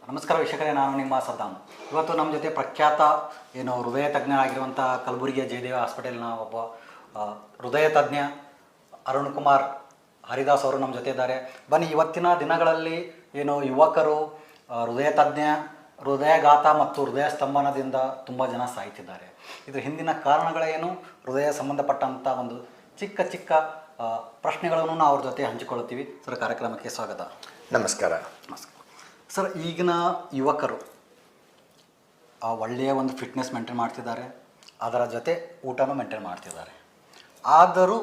ನಮಸ್ಕಾರ ವೀಕ್ಷಕರೇ, ನಾನು ನಿಮ್ಮ ಸದ್ದಾಮ್. ಇವತ್ತು ನಮ್ಮ ಜೊತೆ ಪ್ರಖ್ಯಾತ ಹೃದಯ ತಜ್ಞರಾಗಿರುವಂಥ ಕಲಬುರಗಿಯ ಜಯದೇವ ಹಾಸ್ಪಿಟಲ್ನ ಒಬ್ಬ ಹೃದಯ ತಜ್ಞ ಅರುಣ್ ಕುಮಾರ್ ಹರಿದಾಸ್ ಅವರು ನಮ್ಮ ಜೊತೆ ಇದ್ದಾರೆ. ಬನ್ನಿ, ಇವತ್ತಿನ ದಿನಗಳಲ್ಲಿ ಯುವಕರು ಹೃದಯ ತಜ್ಞ, ಹೃದಯಘಾತ ಮತ್ತು ಹೃದಯ ಸ್ತಂಭನದಿಂದ ತುಂಬ ಜನ ಸಾಯ್ತಿದ್ದಾರೆ. ಇದರ ಹಿಂದಿನ ಕಾರಣಗಳೇನು, ಹೃದಯ ಸಂಬಂಧಪಟ್ಟಂಥ ಒಂದು ಚಿಕ್ಕ ಚಿಕ್ಕ ಪ್ರಶ್ನೆಗಳನ್ನು ನಾವು ಅವ್ರ ಜೊತೆ ಹಂಚಿಕೊಳ್ಳುತ್ತೀವಿ. ಸರ್, ಕಾರ್ಯಕ್ರಮಕ್ಕೆ ಸ್ವಾಗತ. ನಮಸ್ಕಾರ. ಸರ್, ಈಗಿನ ಯುವಕರು ಒಳ್ಳೆಯ ಒಂದು ಫಿಟ್ನೆಸ್ ಮೇಂಟೈನ್ ಮಾಡ್ತಿದ್ದಾರೆ, ಅದರ ಜೊತೆ ಊಟನೂ ಮೇಂಟೈನ್ ಮಾಡ್ತಿದ್ದಾರೆ, ಆದರೂ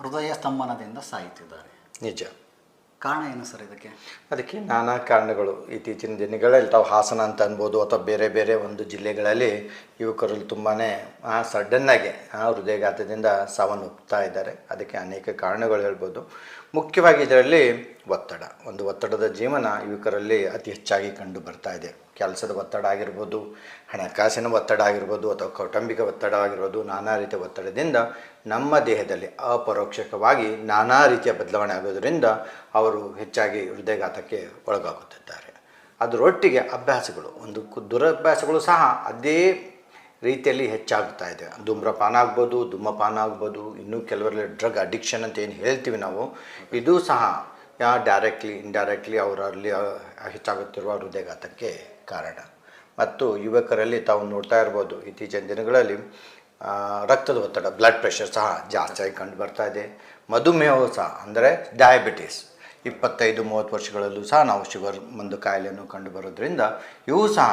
ಹೃದಯ ಸ್ತಂಭನದಿಂದ ಸಾಯ್ತಿದ್ದಾರೆ. ನಿಜ. ಕಾರಣ ಏನು ಸರ್ ಇದಕ್ಕೆ? ಅದಕ್ಕೆ ನಾನಾ ಕಾರಣಗಳು ಇತ್ತೀಚಿನ ದಿನಗಳಲ್ಲಿ ತಾವು ಹಾಸನ ಅಂತ ಅನ್ಬೋದು ಅಥವಾ ಬೇರೆ ಬೇರೆ ಒಂದು ಜಿಲ್ಲೆಗಳಲ್ಲಿ ಯುವಕರಲ್ಲಿ ತುಂಬಾ ಸಡನ್ನಾಗಿ ಹೃದಯಘಾತದಿಂದ ಸಾವನ್ನಪ್ಪುತ್ತಾ ಇದ್ದಾರೆ. ಅದಕ್ಕೆ ಅನೇಕ ಕಾರಣಗಳು ಹೇಳ್ಬೋದು. ಮುಖ್ಯವಾಗಿ ಇದರಲ್ಲಿ ಒತ್ತಡದ ಜೀವನ ಯುವಕರಲ್ಲಿ ಅತಿ ಹೆಚ್ಚಾಗಿ ಕಂಡು ಬರ್ತಾ ಇದೆ. ಕೆಲಸದ ಒತ್ತಡ ಆಗಿರ್ಬೋದು, ಹಣಕಾಸಿನ ಒತ್ತಡ ಆಗಿರ್ಬೋದು, ಅಥವಾ ಕೌಟುಂಬಿಕ ಒತ್ತಡ ಆಗಿರ್ಬೋದು, ನಾನಾ ರೀತಿಯ ಒತ್ತಡದಿಂದ ನಮ್ಮ ದೇಹದಲ್ಲಿ ಅಪರೋಕ್ಷಕವಾಗಿ ನಾನಾ ರೀತಿಯ ಬದಲಾವಣೆ ಆಗೋದರಿಂದ ಅವರು ಹೆಚ್ಚಾಗಿ ಹೃದಯಘಾತಕ್ಕೆ ಒಳಗಾಗುತ್ತಿದ್ದಾರೆ. ಅದರೊಟ್ಟಿಗೆ ಅಭ್ಯಾಸಗಳು, ದುರಭ್ಯಾಸಗಳು ಸಹ ಅದೇ ರೀತಿಯಲ್ಲಿ ಹೆಚ್ಚಾಗ್ತಾ ಇದೆ. ಧೂಮ್ರಪಾನ ಆಗ್ಬೋದು, ಧೂಮಪಾನ ಆಗ್ಬೋದು, ಇನ್ನೂ ಕೆಲವರಲ್ಲಿ ಡ್ರಗ್ ಅಡಿಕ್ಷನ್ ಅಂತ ಏನು ಹೇಳ್ತೀವಿ ನಾವು, ಇದು ಸಹ ಡೈರೆಕ್ಟ್ಲಿ ಇಂಡೈರೆಕ್ಟ್ಲಿ ಅವರಲ್ಲಿ ಹೆಚ್ಚಾಗುತ್ತಿರುವ ಹೃದಯಘಾತಕ್ಕೆ ಕಾರಣ. ಮತ್ತು ಯುವಕರಲ್ಲಿ ತಾವು ನೋಡ್ತಾ ಇರ್ಬೋದು, ಇತ್ತೀಚಿನ ದಿನಗಳಲ್ಲಿ ರಕ್ತದ ಒತ್ತಡ, ಬ್ಲಡ್ ಪ್ರೆಷರ್ ಸಹ ಜಾಸ್ತಿಯಾಗಿ ಕಂಡು ಬರ್ತಾ ಇದೆ. ಮಧುಮೇಹವು ಸಹ, ಅಂದರೆ ಡಯಾಬಿಟೀಸ್ 25-30 ವರ್ಷಗಳಲ್ಲೂ ಸಹ ನಾವು ಶುಗರ್ ಒಂದು ಕಾಯಿಲೆಯನ್ನು ಕಂಡು ಬರೋದ್ರಿಂದ ಇವು ಸಹ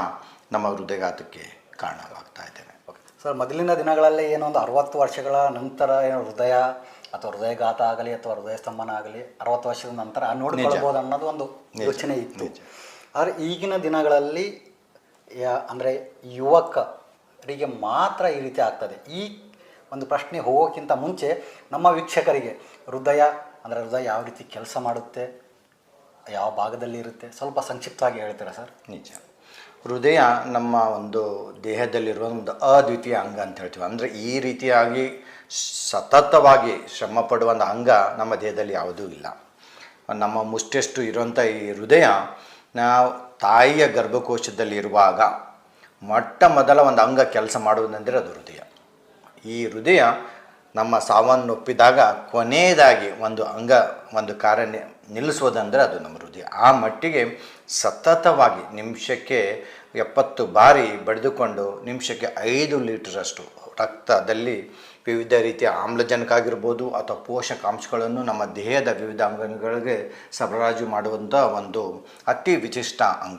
ನಮ್ಮ ಹೃದಯಘಾತಕ್ಕೆ ಕಾರಣವಾಗ್ತಾ ಇದ್ದೇವೆ. ಸರ್, ಮೊದಲಿನ ದಿನಗಳಲ್ಲಿ ಒಂದು 60 ವರ್ಷಗಳ ನಂತರ ಹೃದಯ ಅಥವಾ ಹೃದಯಘಾತ ಆಗಲಿ ಅಥವಾ ಹೃದಯ ಸ್ತಂಭನ ಆಗಲಿ 60 ವರ್ಷದ ನಂತರ ನೋಡಿಕೊಳ್ಬೋದು ಅನ್ನೋದು ಒಂದು ಯೋಚನೆ ಇತ್ತು. ಆದರೆ ಈಗಿನ ದಿನಗಳಲ್ಲಿ ಅಂದರೆ ಯುವಕರಿಗೆ ಮಾತ್ರ ಈ ರೀತಿ ಆಗ್ತದೆ. ಈ ಒಂದು ಪ್ರಶ್ನೆ ಹೋಗೋಕ್ಕಿಂತ ಮುಂಚೆ ನಮ್ಮ ವೀಕ್ಷಕರಿಗೆ ಹೃದಯ ಯಾವ ರೀತಿ ಕೆಲಸ ಮಾಡುತ್ತೆ, ಯಾವ ಭಾಗದಲ್ಲಿ ಇರುತ್ತೆ, ಸ್ವಲ್ಪ ಸಂಕ್ಷಿಪ್ತವಾಗಿ ಹೇಳ್ತೀರಾ ಸರ್? ನಿಜ. ಹೃದಯ ನಮ್ಮ ಒಂದು ದೇಹದಲ್ಲಿರುವ ಒಂದು ಅದ್ವಿತೀಯ ಅಂಗ ಅಂತ ಹೇಳ್ತೀವಿ. ಅಂದರೆ ಈ ರೀತಿಯಾಗಿ ಸತತವಾಗಿ ಶ್ರಮ ಪಡುವ ಒಂದು ಅಂಗ ನಮ್ಮ ದೇಹದಲ್ಲಿ ಯಾವುದೂ ಇಲ್ಲ. ನಮ್ಮ ಮುಷ್ಟೆಷ್ಟು ಇರುವಂಥ ಈ ಹೃದಯ ನಾವು ತಾಯಿಯ ಗರ್ಭಕೋಶದಲ್ಲಿರುವಾಗ ಮೊಟ್ಟ ಮೊದಲ ಒಂದು ಅಂಗ ಕೆಲಸ ಮಾಡುವುದಂದರೆ ಅದು ಹೃದಯ. ಈ ಹೃದಯ ನಮ್ಮ ಸಾವನ್ನಪ್ಪಿದಾಗ ಕೊನೆಯದಾಗಿ ಒಂದು ಕಾರ್ಯ ನಿಲ್ಲಿಸೋದಂದರೆ ಅದು ನಮ್ಮ ಹೃದಯ. ಆ ಮಟ್ಟಿಗೆ ಸತತವಾಗಿ ನಿಮಿಷಕ್ಕೆ 70 ಬಾರಿ ಬಡಿದುಕೊಂಡು ನಿಮಿಷಕ್ಕೆ 5 ಲೀಟರಷ್ಟು ರಕ್ತದಲ್ಲಿ ವಿವಿಧ ರೀತಿಯ ಆಮ್ಲಜನಕ ಆಗಿರ್ಬೋದು ಅಥವಾ ಪೋಷಕಾಂಶಗಳನ್ನು ನಮ್ಮ ದೇಹದ ವಿವಿಧ ಅಂಗಗಳಿಗೆ ಸರಬರಾಜು ಮಾಡುವಂಥ ಒಂದು ಅತಿ ವಿಶಿಷ್ಟ ಅಂಗ.